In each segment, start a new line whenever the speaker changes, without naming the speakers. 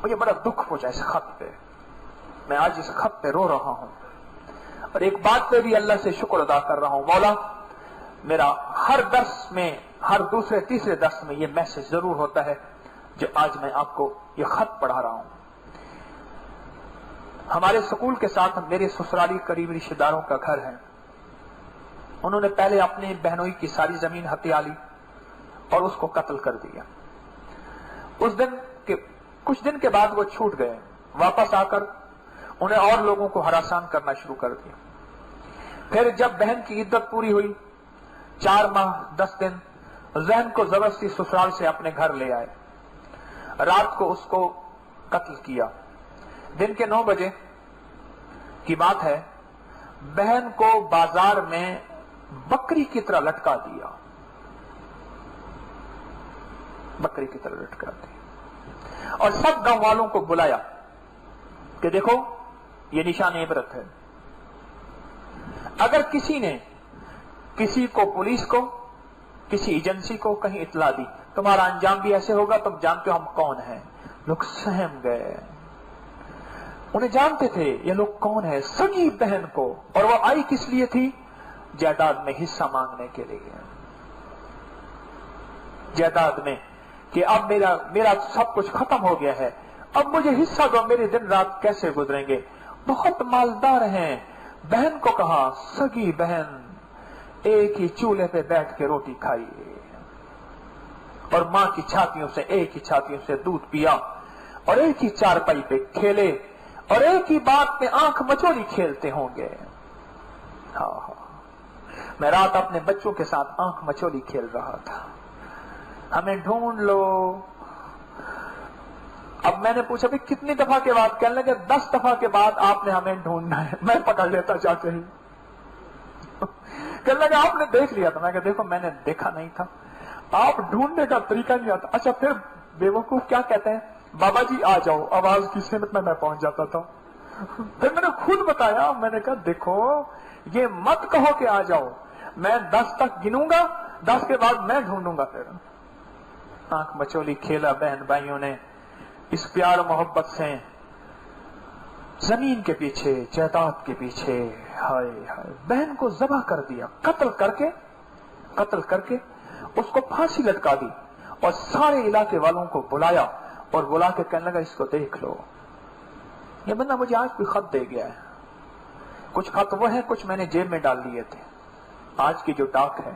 مجھے بڑا دکھ پہنچا اس خط پہ. میں آج اس خط پہ رو رہا ہوں اور ایک بات پہ بھی اللہ سے شکر ادا کر رہا ہوں. مولا میرا ہر درس میں، ہر دوسرے تیسرے درس میں یہ میسج ضرور ہوتا ہے جو آج میں آپ کو یہ خط پڑھا رہا ہوں. ہمارے سکول کے ساتھ میرے سسرالی قریبی رشتے داروں کا گھر ہے. انہوں نے پہلے اپنے بہنوئی کی ساری زمین ہتھیا لی اور اس کو قتل کر دیا. اس دن کے کچھ دن کے بعد وہ چھوٹ گئے. واپس آ کر انہیں اور لوگوں کو ہراسان کرنا شروع کر دیا. پھر جب بہن کی عدت پوری ہوئی، 4 ماہ 10 دن، ذہن کو زبردستی سسرال سے اپنے گھر لے آئے. رات کو اس کو قتل کیا. دن کے 9 بجے کی بات ہے، بہن کو بازار میں بکری کی طرح لٹکا دیا. بکری کی طرح لٹکا دیا اور سب گاؤں والوں کو بلایا کہ دیکھو یہ نشان عبرت ہے. اگر کسی نے کسی کو، پولیس کو، کسی ایجنسی کو کہیں اطلاع دی، تمہارا انجام بھی ایسے ہوگا. تم جانتے ہو ہم کون ہیں. لوگ سہم گئے. انہیں جانتے تھے یہ لوگ کون ہے، سگی بہن کو. اور وہ آئی کس لیے تھی؟ جائیداد میں حصہ مانگنے کے لیے. جائیداد میں کہ اب میرا سب کچھ ختم ہو گیا ہے، اب مجھے حصہ دو، میرے دن رات کیسے گزریں گے. بہت مالدار ہیں. بہن کو کہا سگی بہن ایک ہی چولہے پہ بیٹھ کے روٹی کھائی اور ماں کی چھاتیوں سے، ایک ہی چھاتیوں سے دودھ پیا اور ایک ہی چارپائی پہ کھیلے اور ایک ہی بات میں آنکھ مچولی کھیلتے ہوں گے. میں رات اپنے بچوں کے ساتھ آنکھ مچولی کھیل رہا تھا. ہمیں ڈھونڈ لو. اب میں نے پوچھا بھی کتنی دفعہ کے بعد؟ کہنے لگے 10 دفعہ کے بعد آپ نے ہمیں ڈھونڈنا ہے. میں پکڑ لیتا چاہتے ہی. کہنے لگے آپ نے دیکھ لیا تھا. میں کہا دیکھو میں نے دیکھا نہیں تھا، آپ ڈھونڈنے کا طریقہ نہیں آتا. اچھا پھر بیوقوف کیا کہتے ہیں، بابا جی آ جاؤ، آواز کی سمت میں پہنچ جاتا تھا. پھر میں نے خود بتایا، میں نے کہا دیکھو یہ مت کہو کہ آ جاؤ، میں 10 تک گنوں گا، 10 کے بعد میں ڈھونڈوں گا. پھر آنکھ مچولی کھیلا بہن بھائیوں نے اس پیار محبت سے، زمین کے پیچھے، جائیداد کے پیچھے. ہائے ہائے، بہن کو ذبح کر دیا، قتل کر کے اس کو پھانسی لٹکا دی اور سارے علاقے والوں کو بلایا اور بلا کے کہنے لگا اس کو دیکھ لو. یہ بندہ مجھے آج کوئی خط دے گیا ہے. کچھ خط وہ ہیں، کچھ میں نے جیب میں ڈال لیے تھے. آج کی جو ڈاک ہے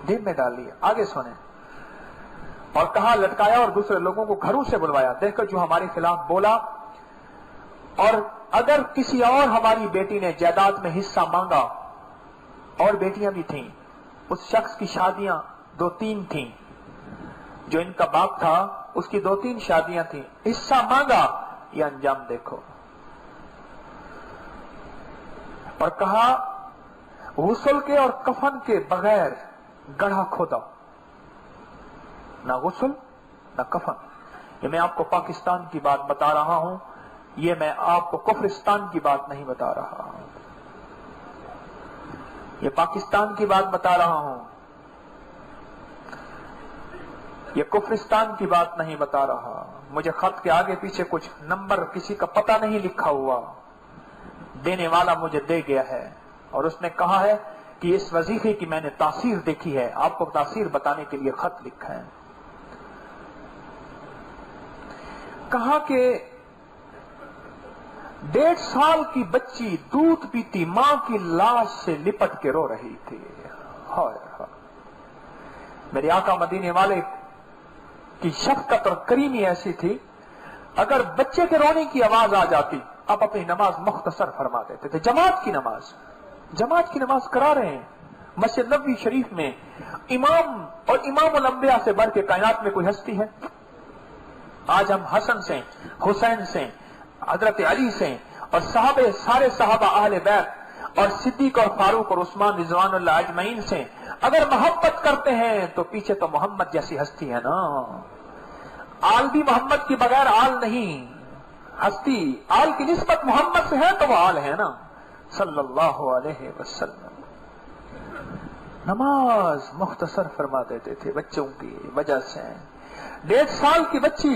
جیب میں ڈال لیے. آگے سنیں. اور کہا لٹکایا اور دوسرے لوگوں کو گھروں سے بلوایا. دیکھ کر جو ہمارے خلاف بولا، اور اگر کسی اور ہماری بیٹی نے جائیداد میں حصہ مانگا، اور بیٹیاں بھی تھیں، اس شخص کی شادیاں 2-3 تھیں، جو ان کا باپ تھا اس کی 2-3 شادیاں تھیں، حصہ مانگا، یہ انجام دیکھو. اور کہا غسل کے اور کفن کے بغیر گڑھا کھودا. نہ غسل نہ کفن. یہ میں آپ کو پاکستان کی بات بتا رہا ہوں، یہ میں آپ کو کفرستان کی بات نہیں بتا رہا ہوں. یہ پاکستان کی بات بتا رہا ہوں، یہ کفرستان کی بات نہیں بتا رہا. مجھے خط کے آگے پیچھے کچھ نمبر کسی کا پتہ نہیں لکھا ہوا. دینے والا مجھے دے گیا ہے اور اس نے کہا ہے کہ اس وظیفے کی میں نے تاثیر دیکھی ہے، آپ کو تاثیر بتانے کے لیے خط لکھا ہے. کہا کہ 1.5 سال کی بچی دودھ پیتی ماں کی لاش سے لپٹ کے رو رہی تھی. میرے آقا مدینے والے کی شفقت اور کریمی ایسی تھی، اگر بچے کے رونے کی آواز آ جاتی آپ اپنی نماز مختصر فرما دیتے تھے. جماعت کی نماز کرا رہے ہیں مسجد نبوی شریف میں. امام اور امام الانبیاء سے بڑھ کے کائنات میں کوئی ہستی ہے؟ آج ہم حسن سے، حسین سے، حضرت علی سے اور سارے صحابہ اہل بیت اور صدیق اور فاروق اور عثمان رضوان اللہ اجمعین سے اگر محبت کرتے ہیں تو پیچھے تو محمد جیسی ہستی ہے نا. آل بھی محمد کی بغیر آل نہیں. ہستی آل کی نسبت محمد سے ہے تو وہ آل ہے نا، صلی اللہ علیہ وسلم. نماز مختصر فرما دیتے تھے بچوں کی وجہ سے. 1.5 سال کی بچی